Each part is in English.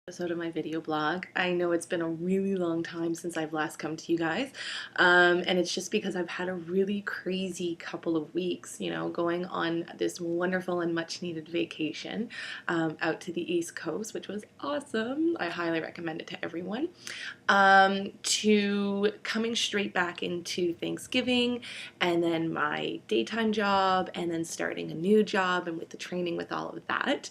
Episode of my video blog. I know it's been a really long time since I've last come to you guys, and it's just because I've had a really crazy couple of weeks, going on this wonderful and much needed vacation out to the East Coast, which was awesome. I highly recommend it to everyone. To coming straight back into Thanksgiving and then my daytime job and then starting a new job and with the training with all of that.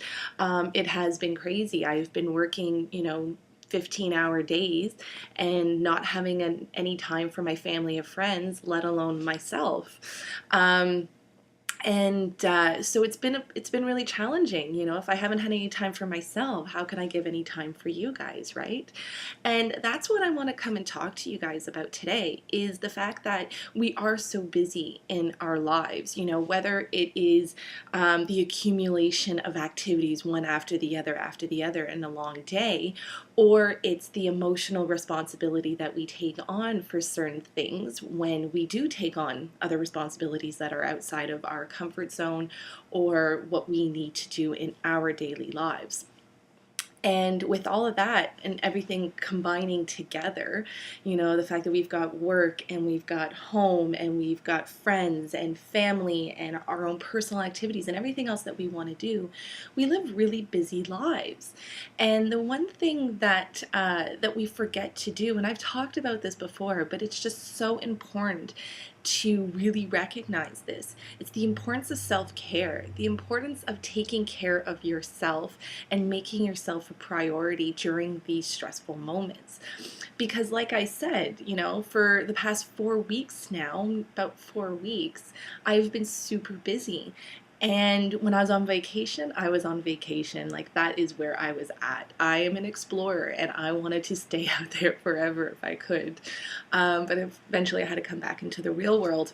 It has been crazy. I've been working, 15-hour days and not having any time for my family or friends, let alone myself. So it's been really challenging. If I haven't had any time for myself, how can I give any time for you guys, right? And that's what I want to come and talk to you guys about today, is the fact that we are so busy in our lives, whether it is the accumulation of activities one after the other in a long day, or it's the emotional responsibility that we take on for certain things when we do take on other responsibilities that are outside of our comfort zone or what we need to do in our daily lives. And with all of that and everything combining together, the fact that we've got work and we've got home and we've got friends and family and our own personal activities and everything else that we want to do, we live really busy lives. And the one thing that we forget to do, and I've talked about this before, but it's just so important to really recognize this. It's the importance of self-care, the importance of taking care of yourself and making yourself a priority during these stressful moments. Because like I said, for the past 4 weeks now, about 4 weeks, I've been super busy. And when I was on vacation, I was on vacation. Like, that is where I was at. I am an explorer and I wanted to stay out there forever if I could. But eventually I had to come back into the real world.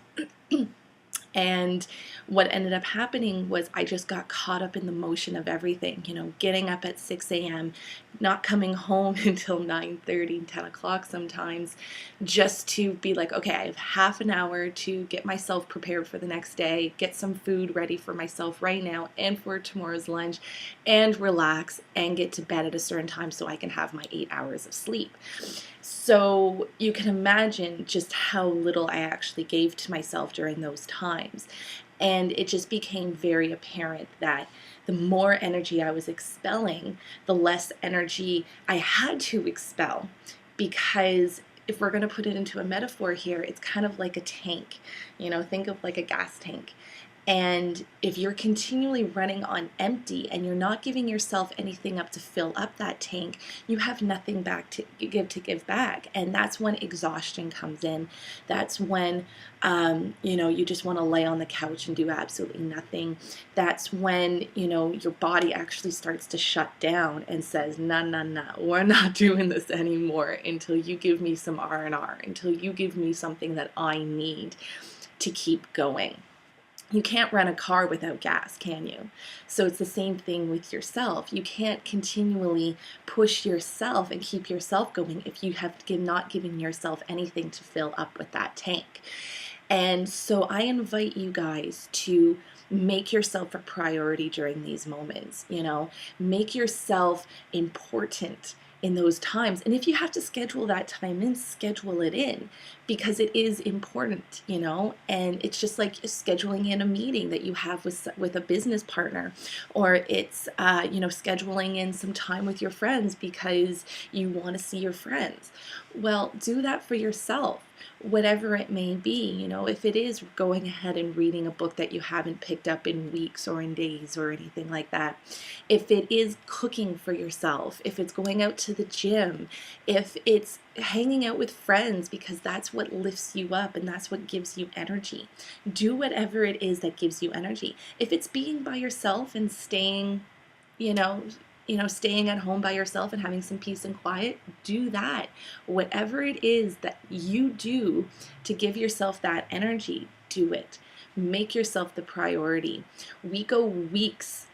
And what ended up happening was I just got caught up in the motion of everything, getting up at 6 a.m., not coming home until 9:30, 10 o'clock sometimes, just to be like, okay, I have half an hour to get myself prepared for the next day, get some food ready for myself right now and for tomorrow's lunch, and relax and get to bed at a certain time so I can have my 8 hours of sleep. So you can imagine just how little I actually gave to myself during those times. And it just became very apparent that the more energy I was expelling, the less energy I had to expel. Because if we're going to put it into a metaphor here, it's kind of like a tank. Think of like a gas tank. And if you're continually running on empty and you're not giving yourself anything up to fill up that tank, you have nothing back to give back. And that's when exhaustion comes in. That's when, you just want to lay on the couch and do absolutely nothing. That's when, your body actually starts to shut down and says, no, no, no, we're not doing this anymore until you give me some R&R, until you give me something that I need to keep going. You can't run a car without gas, can you? So it's the same thing with yourself. You can't continually push yourself and keep yourself going if you have not given yourself anything to fill up with that tank. And so I invite you guys to make yourself a priority during these moments, make yourself important in those times. And if you have to schedule that time in, schedule it in, because it is important, and it's just like scheduling in a meeting that you have with a business partner, or it's scheduling in some time with your friends because you want to see your friends. Well, do that for yourself, whatever it may be. If it is going ahead and reading a book that you haven't picked up in weeks or in days or anything like that, if it is cooking for yourself, if it's going out to the gym, if it's hanging out with friends because that's what lifts you up and that's what gives you energy. Do whatever it is that gives you energy. If it's being by yourself and staying staying at home by yourself and having some peace and quiet, do that. Whatever it is that you do to give yourself that energy, do it. Make yourself the priority. We go weeks,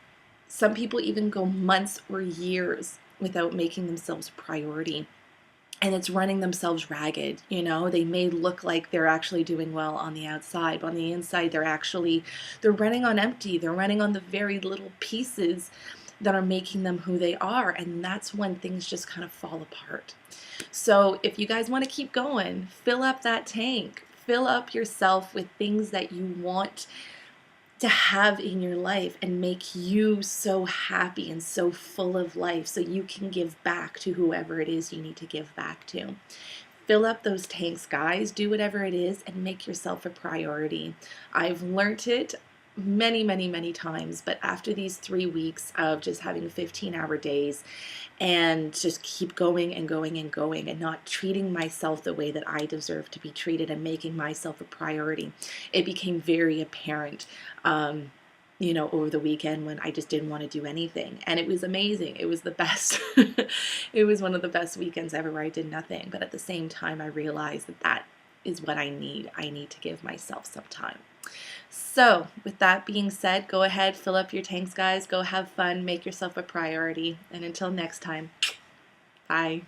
some people even go months or years without making themselves a priority. And it's running themselves ragged. They may look like they're actually doing well on the outside, but on the inside they're running on empty. They're running on the very little pieces that are making them who they are. And that's when things just kind of fall apart. So if you guys want to keep going, fill up that tank. Fill up yourself with things that you want to have in your life and make you so happy and so full of life so you can give back to whoever it is you need to give back to. Fill up those tanks, guys. Do whatever it is and make yourself a priority. I've learned it many, many, many times, but after these 3 weeks of just having 15-hour days and just keep going and going and going and not treating myself the way that I deserve to be treated and making myself a priority, it became very apparent. Over the weekend when I just didn't want to do anything. And it was amazing. It was the best. It was one of the best weekends ever where I did nothing. But at the same time, I realized that that is what I need. I need to give myself some time. So with that being said, go ahead, fill up your tanks, guys. Go have fun. Make yourself a priority. And until next time, bye.